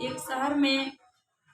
एक शहर में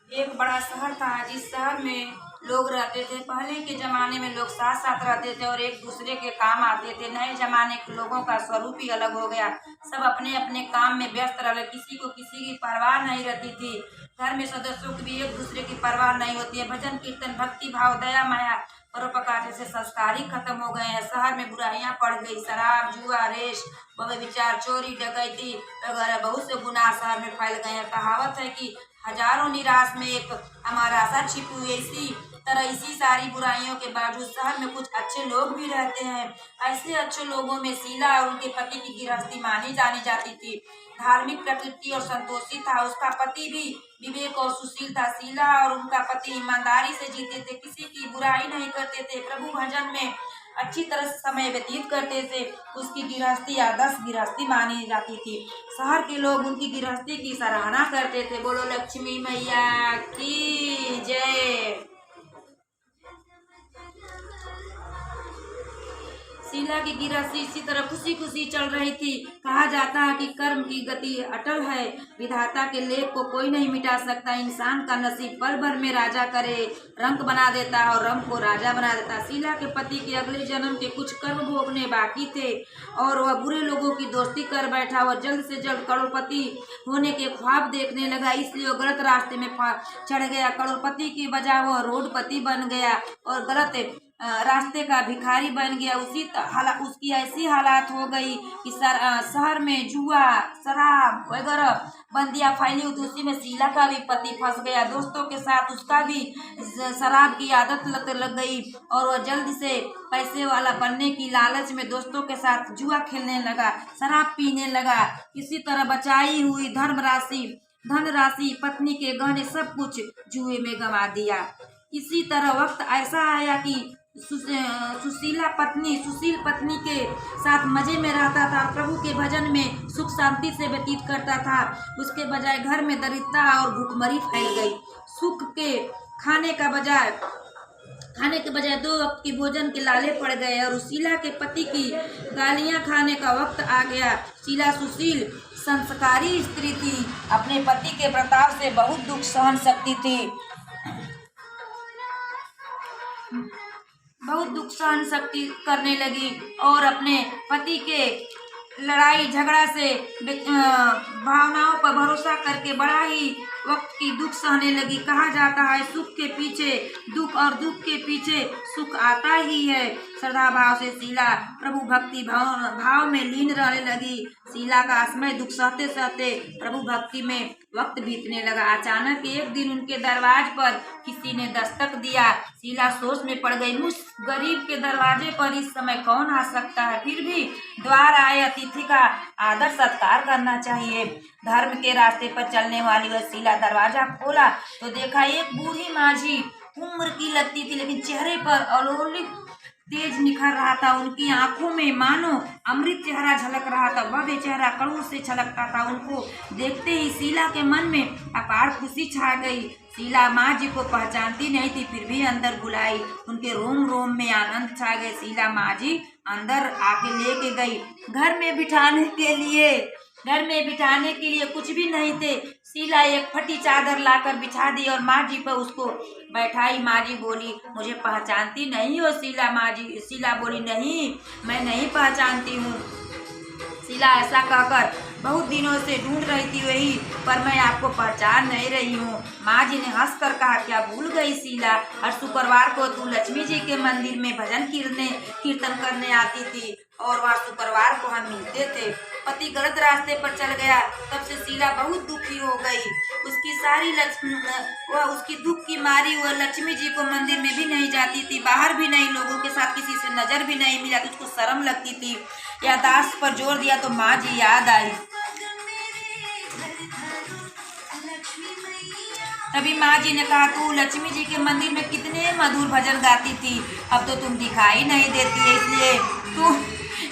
एक बड़ा शहर था। जिस शहर में लोग रहते थे, पहले के ज़माने में लोग साथ साथ रहते थे और एक दूसरे के काम आते थे। नए ज़माने के लोगों का स्वरूप ही अलग हो गया। सब अपने अपने काम में व्यस्त रहे, किसी को किसी की परवाह नहीं रहती थी। घर में सदस्यों की भी एक दूसरे की परवाह नहीं होती है। भजन कीर्तन, भक्ति भाव, दया माया, परोपकार जैसे संस्कार ही खत्म हो गए हैं। शहर में बुराइयां बढ़ गई। शराब, जुआ, रेश, व्यभिचार, चोरी, डकैती वगैरह बहुत से गुनाह शहर में फैल गए हैं। कहावत है कि हजारों निराश में एक हमारा आशा छिपी हुई है। इसी तरह इसी सारी बुराइयों के बावजूद शहर में कुछ अच्छे लोग भी रहते हैं। ऐसे अच्छे लोगों में शीला और उनके पति की गृहस्थी मानी जानी जाती थी। धार्मिक प्रकृति और संतोषी था। उसका पति भी विवेक और सुशील था। शीला और उनका पति ईमानदारी से जीते थे, किसी की बुराई नहीं करते थे, प्रभु भजन में अच्छी तरह से समय व्यतीत करते थे। उसकी गृहस्थी आदर्श गृहस्थी मानी जाती थी। शहर के लोग उनकी गृहस्थी की सराहना करते थे। बोलो लक्ष्मी मैया की जय। शीला की गृहस्थी इसी तरह खुशी खुशी चल रही थी। कहा जाता है कि कर्म की गति अटल है, विधाता के लेख को कोई नहीं मिटा सकता। इंसान का नसीब पल भर में राजा करे रंक बना देता है और रंक को राजा बना देता है। शीला के पति के अगले जन्म के कुछ कर्म भोगने बाकी थे और वह बुरे लोगों की दोस्ती कर बैठा। वह जल्द से जल्द करोड़पति होने के ख्वाब देखने लगा, इसलिए वह गलत रास्ते में चढ़ गया। करोड़पति की बजाय वह रोडपति बन गया और गलत रास्ते का भिखारी बन गया। उसकी ऐसी हालात हो गई कि शहर में जुआ, शराब वगैरह बंदियां फैली हुई थी। उसी में शीला का भी पति फंस गया। दोस्तों के साथ उसका भी शराब की आदत लग गई और वह जल्द से पैसे वाला बनने की लालच में दोस्तों के साथ जुआ खेलने लगा, शराब पीने लगा। इसी तरह बचाई हुई धनराशि, पत्नी के गहने सब कुछ जुए में गंवा दिया। इसी तरह वक्त ऐसा आया कि सुशील पत्नी के साथ मजे में रहता था, प्रभु के भजन में सुख शांति से व्यतीत करता था। उसके बजाय घर में दरिद्रता और भूखमरी फैल गई। सुख के खाने के बजाय 2 वक्त की भोजन के लाले पड़ गए और शीला के पति की गालियां खाने का वक्त आ गया। शीला सुशील संस्कारी स्त्री थी, अपने पति के प्रताप से बहुत दुख सहन सकती थी, बहुत दुख सहन शक्ति करने लगी और अपने पति के लड़ाई झगड़ा से भावनाओं पर भरोसा करके बड़ा ही वक्त की दुख सहने लगी। कहा जाता है सुख के पीछे दुख और दुख के पीछे सुख आता ही है। श्रद्धा भाव से शीला प्रभु भक्ति भाव में लीन रहने लगी। शीला का असमय दुख सहते सहते प्रभु भक्ति में वक्त बीतने लगा। अचानक एक दिन उनके दरवाजे पर किसी ने दस्तक दिया। शीला सोच में पड़ गई, मुझ गरीब के दरवाजे पर इस समय कौन आ सकता है। फिर भी द्वार आए अतिथि का आदर सत्कार करना चाहिए। धर्म के रास्ते पर चलने वाली वह शीला दरवाजा खोला तो देखा एक बूढ़ी माझी उम्र की लगती थी, लेकिन चेहरे पर अलौकिक तेज निखर रहा था। उनकी आंखों में मानो अमृत चेहरा झलक रहा था। भव्य चेहरा कड़ू से छलकता था। उनको देखते ही शीला के मन में अपार खुशी छा गई। शीला माँ जी को पहचानती नहीं थी, फिर भी अंदर बुलाई। उनके रोम रोम में आनंद छा गए। शीला माँ जी अंदर आके लेके गई। घर में बिठाने के लिए कुछ भी नहीं थे। शीला एक फटी चादर लाकर बिछा दी और माँ जी पर उसको बैठाई। माँ जी बोली, मुझे पहचानती नहीं हो शीला? माँ जी शीला बोली, नहीं, मैं नहीं पहचानती हूँ। शीला ऐसा कहकर बहुत दिनों से ढूंढ रही थी वही, पर मैं आपको पहचान नहीं रही हूँ। माँ जी ने हंसकर कहा, क्या भूल गई शीला? हर शुक्रवार को तू लक्ष्मी जी के मंदिर में भजन कीर्तन करने आती थी और वह शुक्रवार को हम मिलते थे। पति गलत रास्ते पर चल गया, तब से शीला बहुत दुखी हो गई। उसकी दुख की मारी वह लक्ष्मी जी को मंदिर में भी नहीं जाती थी, बाहर भी नहीं, लोगों के साथ किसी से नजर भी नहीं मिला, उसको शर्म लगती थी। यादाश्त पर जोर दिया तो माँ जी याद आई। तभी माँ जी ने कहा, तू लक्ष्मी जी के मंदिर में कितने मधुर भजन गाती थी, अब तो तुम दिखाई नहीं देती है, इसलिए तू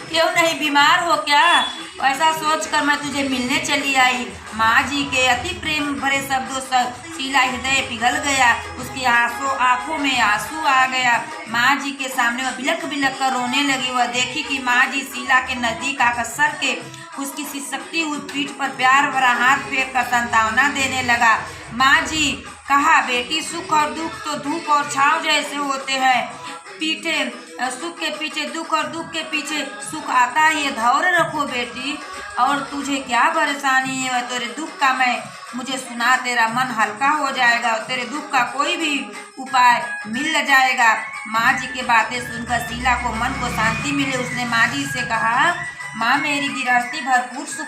क्यों नहीं बीमार हो क्या? ऐसा सोचकर मैं तुझे मिलने चली आई। माँ जी के अति प्रेम भरे शब्दों से शीला हृदय पिघल गया, उसकी आंखों में आंसू आ गया। माँ जी के सामने वह बिलख बिलख कर रोने लगी। वह देखी कि माँ जी शीला के नजदीक आकर सर के उसकी सिसकती हुई पीठ पर प्यार भरा हाथ फेर कर सांत्वना देने लगा। माँ जी कहा, बेटी सुख और दुख तो धूप और छांव जैसे होते हैं, पीछे सुख के पीछे दुख और दुख के पीछे सुख आता है, ये धैर्य रखो बेटी। और तुझे क्या परेशानी है, वह तेरे दुख का मैं मुझे सुना, तेरा मन हल्का हो जाएगा और तेरे दुख का कोई भी उपाय मिल जाएगा। माँ जी की बातें सुनकर शीला को मन को शांति मिले। उसने माँ जी से कहा, माँ मेरी गृहस्थी भरपूर सुख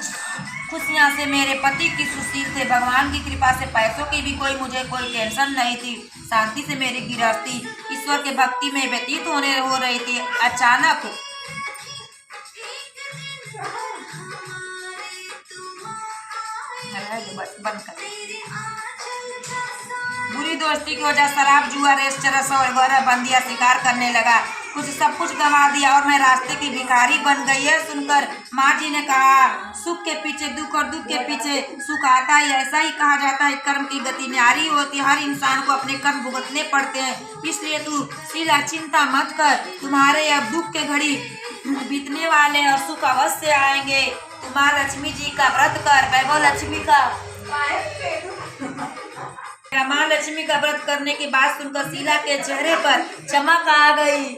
खुशियाँ से, मेरे पति की सुशील थे, भगवान की कृपा से पैसों की भी मुझे कोई टेंशन नहीं थी, शांति से मेरी गृहस्थी ईश्वर के भक्ति में व्यतीत हो रही थी। अचानक बंद कर बुरी दोस्ती की वजह शराब, जुआ, रेस, चरस और वगैरह बंदिया शिकार करने लगा। सब कुछ गंवा दिया और मैं रास्ते की भिखारी बन गई है। सुनकर माँ जी ने कहा, सुख के पीछे दुख और दुख के पीछे सुख आता है, ऐसा ही कहा जाता है। कर्म की गति न्यारी होती है, हर इंसान को अपने कर्म भुगतने पड़ते हैं। इसलिए तू शीला चिंता मत कर, तुम्हारे अब दुख के घड़ी बीतने वाले और सुख अवश्य आएंगे। तुम माँ लक्ष्मी जी का व्रत कर। वैभव लक्ष्मी का माँ लक्ष्मी का व्रत करने की बात सुनकर शीला के चेहरे पर चमक आ गई।